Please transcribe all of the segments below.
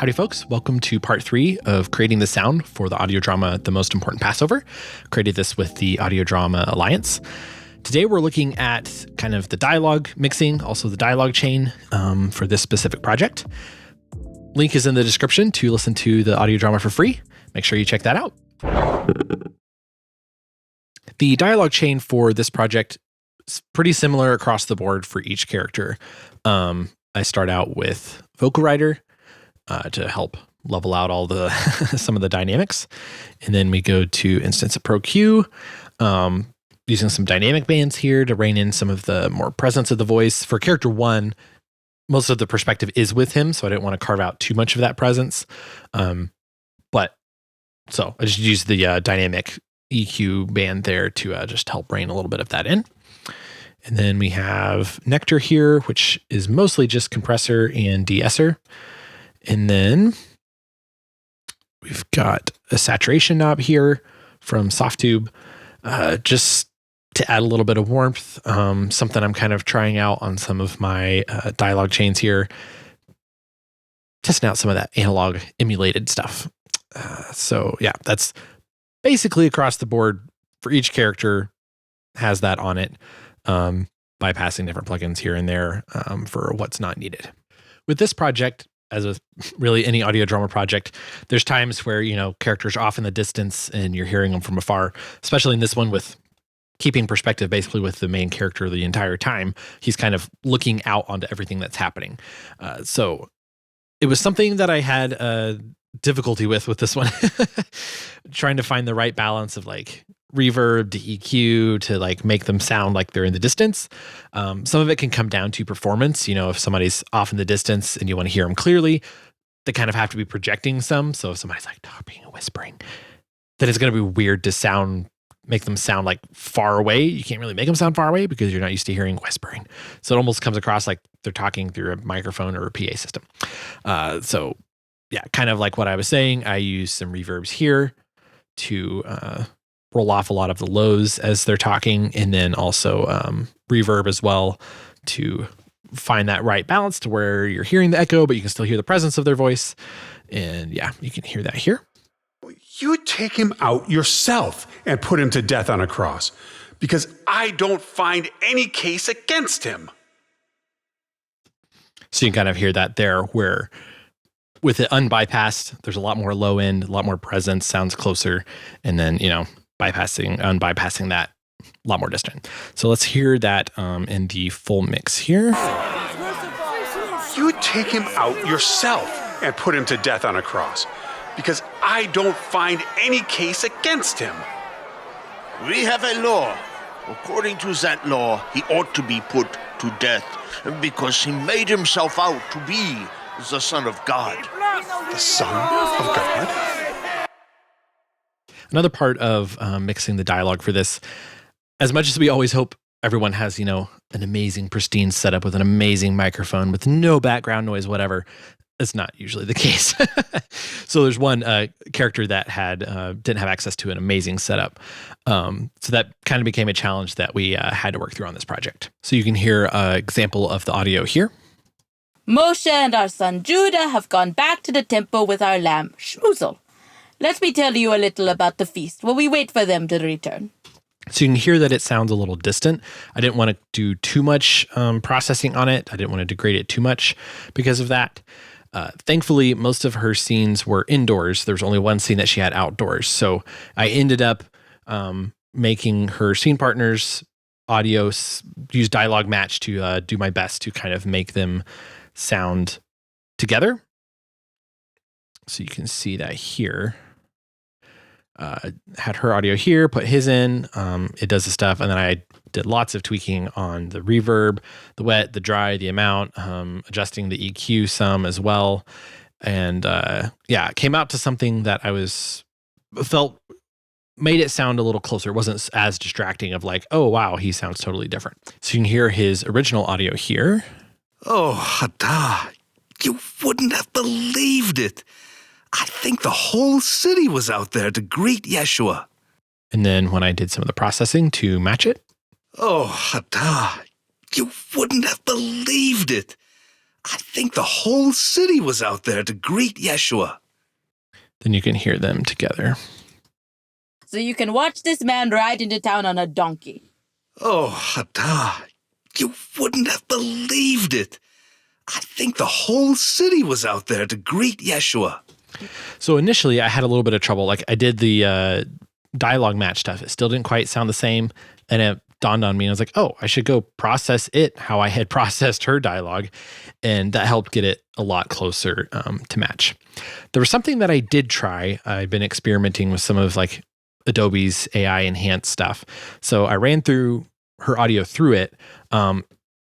Howdy, folks. Welcome to part 3 of creating the sound for the audio drama The Most Important Passover. Created this with the Audio Drama Alliance. Today, we're looking at kind of the dialogue mixing, also the dialogue chain for this specific project. Link is in the description to listen to the audio drama for free. Make sure you check that out. The dialogue chain for this project is pretty similar across the board for each character. I start out with vocal writer to help level out all the some of the dynamics. And then we go to instance of Pro Q, using some dynamic bands here to rein in some of the more presence of the voice. For character 1, most of the perspective is with him, so I didn't want to carve out too much of that presence. So I just used the dynamic EQ band there to just help rein a little bit of that in. And then we have Nectar here, which is mostly just compressor and de-esser. And then we've got a saturation knob here from Softtube, just to add a little bit of warmth. Something I'm kind of trying out on some of my dialogue chains here, testing out some of that analog emulated stuff. So yeah, that's basically across the board for each character has that on it, bypassing different plugins here and there for what's not needed. With this project, as with really any audio drama project, there's times where, characters are off in the distance and you're hearing them from afar, especially in this one with keeping perspective basically with the main character the entire time. He's kind of looking out onto everything that's happening. So it was something that I had difficulty with this one, trying to find the right balance of like reverb to EQ to like make them sound like they're in the distance. Some of it can come down to performance. If somebody's off in the distance and you want to hear them clearly, they kind of have to be projecting some. So if somebody's like talking and whispering, then it's going to be weird to make them sound like far away. You can't really make them sound far away because you're not used to hearing whispering. So it almost comes across like they're talking through a microphone or a PA system. So yeah, kind of like what I was saying, I use some reverbs here to roll off a lot of the lows as they're talking, and then also reverb as well to find that right balance to where you're hearing the echo, but you can still hear the presence of their voice. And yeah, you can hear that here. You take him out yourself and put him to death on a cross, because I don't find any case against him. So you can kind of hear that there where with it unbypassed, there's a lot more low end, a lot more presence, sounds closer. And then, unbypassing that, a lot more distant. So let's hear that in the full mix here. You take him out yourself and put him to death on a cross, because I don't find any case against him. We have a law. According to that law, he ought to be put to death because he made himself out to be the Son of God. The Son of God? Another part of mixing the dialogue for this, as much as we always hope everyone has, an amazing, pristine setup with an amazing microphone with no background noise, whatever, it's not usually the case. So there's one character that didn't have access to an amazing setup. So that kind of became a challenge that we had to work through on this project. So you can hear an example of the audio here. Moshe and our son Judah have gone back to the temple with our lamb, Shmuzel. Let me tell you a little about the feast while we wait for them to return. So you can hear that it sounds a little distant. I didn't want to do too much processing on it. I didn't want to degrade it too much because of that. Thankfully, most of her scenes were indoors. There was only one scene that she had outdoors. So I ended up making her scene partners' audio use dialogue match to do my best to kind of make them sound together. So you can see that here. Had her audio here, put his in, it does the stuff. And then I did lots of tweaking on the reverb, the wet, the dry, the amount, adjusting the EQ some as well. And it came out to something that felt made it sound a little closer. It wasn't as distracting of like, oh, wow, he sounds totally different. So you can hear his original audio here. Oh, Hada, you wouldn't have believed it. I think the whole city was out there to greet Yeshua. And then when I did some of the processing to match it. Oh, Hada, you wouldn't have believed it. I think the whole city was out there to greet Yeshua. Then you can hear them together. So you can watch this man ride into town on a donkey. Oh, Hada, you wouldn't have believed it. I think the whole city was out there to greet Yeshua. So initially I had a little bit of trouble. Like I did the dialogue match stuff. It still didn't quite sound the same. And it dawned on me. I was like, oh, I should go process it how I had processed her dialogue. And that helped get it a lot closer to match. There was something that I did try. I've been experimenting with some of like Adobe's AI enhanced stuff. So I ran through her audio through it.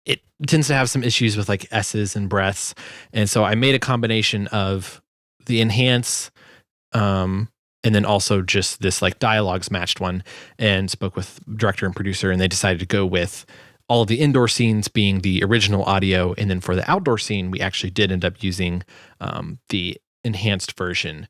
It tends to have some issues with like S's and breaths. And so I made a combination of the enhance, and then also just this like dialogues matched one, and spoke with director and producer, and they decided to go with all of the indoor scenes being the original audio. And then for the outdoor scene, we actually did end up using the enhanced version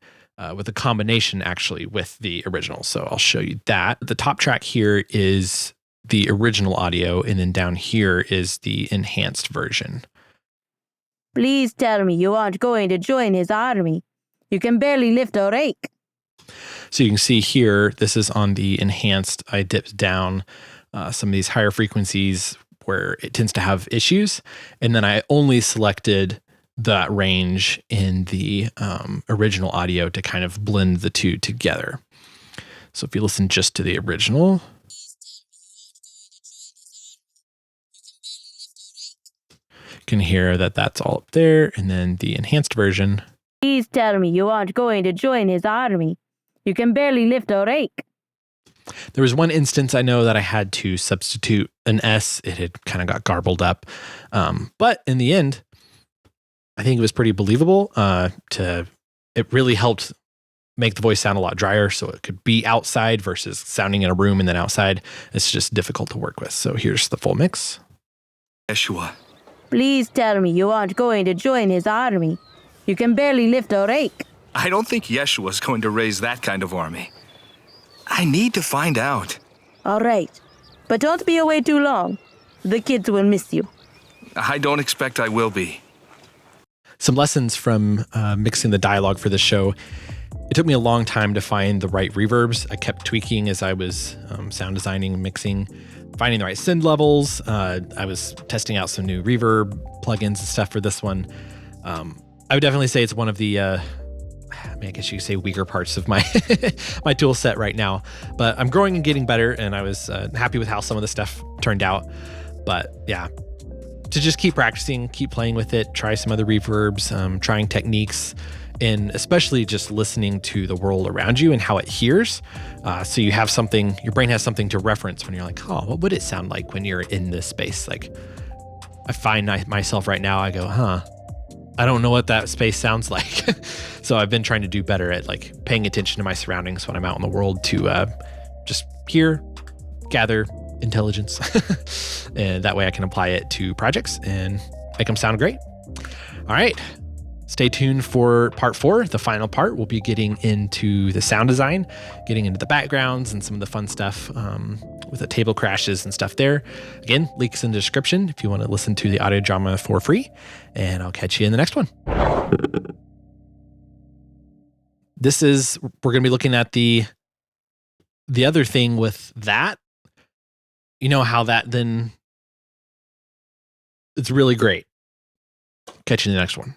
with a combination actually with the original. So I'll show you that. The top track here is the original audio, and then down here is the enhanced version. Please tell me you aren't going to join his army. You can barely lift a rake. So you can see here, this is on the enhanced. I dipped down some of these higher frequencies where it tends to have issues. And then I only selected that range in the original audio to kind of blend the two together. So if you listen just to the original, you can hear that that's all up there. And then the enhanced version. Please tell me you aren't going to join his army. You can barely lift a rake. There was one instance I know that I had to substitute an S. It had kind of got garbled up. But in the end, I think it was pretty believable. It really helped make the voice sound a lot drier, so it could be outside versus sounding in a room and then outside. It's just difficult to work with. So here's the full mix. Yeshua. Please tell me you aren't going to join his army. You can barely lift a rake. I don't think Yeshua's going to raise that kind of army. I need to find out. All right. But don't be away too long. The kids will miss you. I don't expect I will be. Some lessons from mixing the dialogue for the show. It took me a long time to find the right reverbs. I kept tweaking as I was sound designing and mixing, finding the right send levels. I was testing out some new reverb plugins and stuff for this one. I would definitely say it's one of the, I guess you could say weaker parts of my my tool set right now. But I'm growing and getting better, and I was happy with how some of the stuff turned out. But yeah, to just keep practicing, keep playing with it, try some other reverbs, trying techniques, and especially just listening to the world around you and how it hears. So you have something, your brain has something to reference when you're like, oh, what would it sound like when you're in this space? Like I find myself right now, I go, I don't know what that space sounds like. So I've been trying to do better at like paying attention to my surroundings when I'm out in the world to just hear, gather intelligence. And that way I can apply it to projects and make them sound great. All right. Stay tuned for part 4. The final part, we'll be getting into the sound design, getting into the backgrounds and some of the fun stuff with the table crashes and stuff there. Again, links in the description if you want to listen to the audio drama for free. And I'll catch you in the next one. We're going to be looking at the other thing with that. You know how that then, it's really great. Catch you in the next one.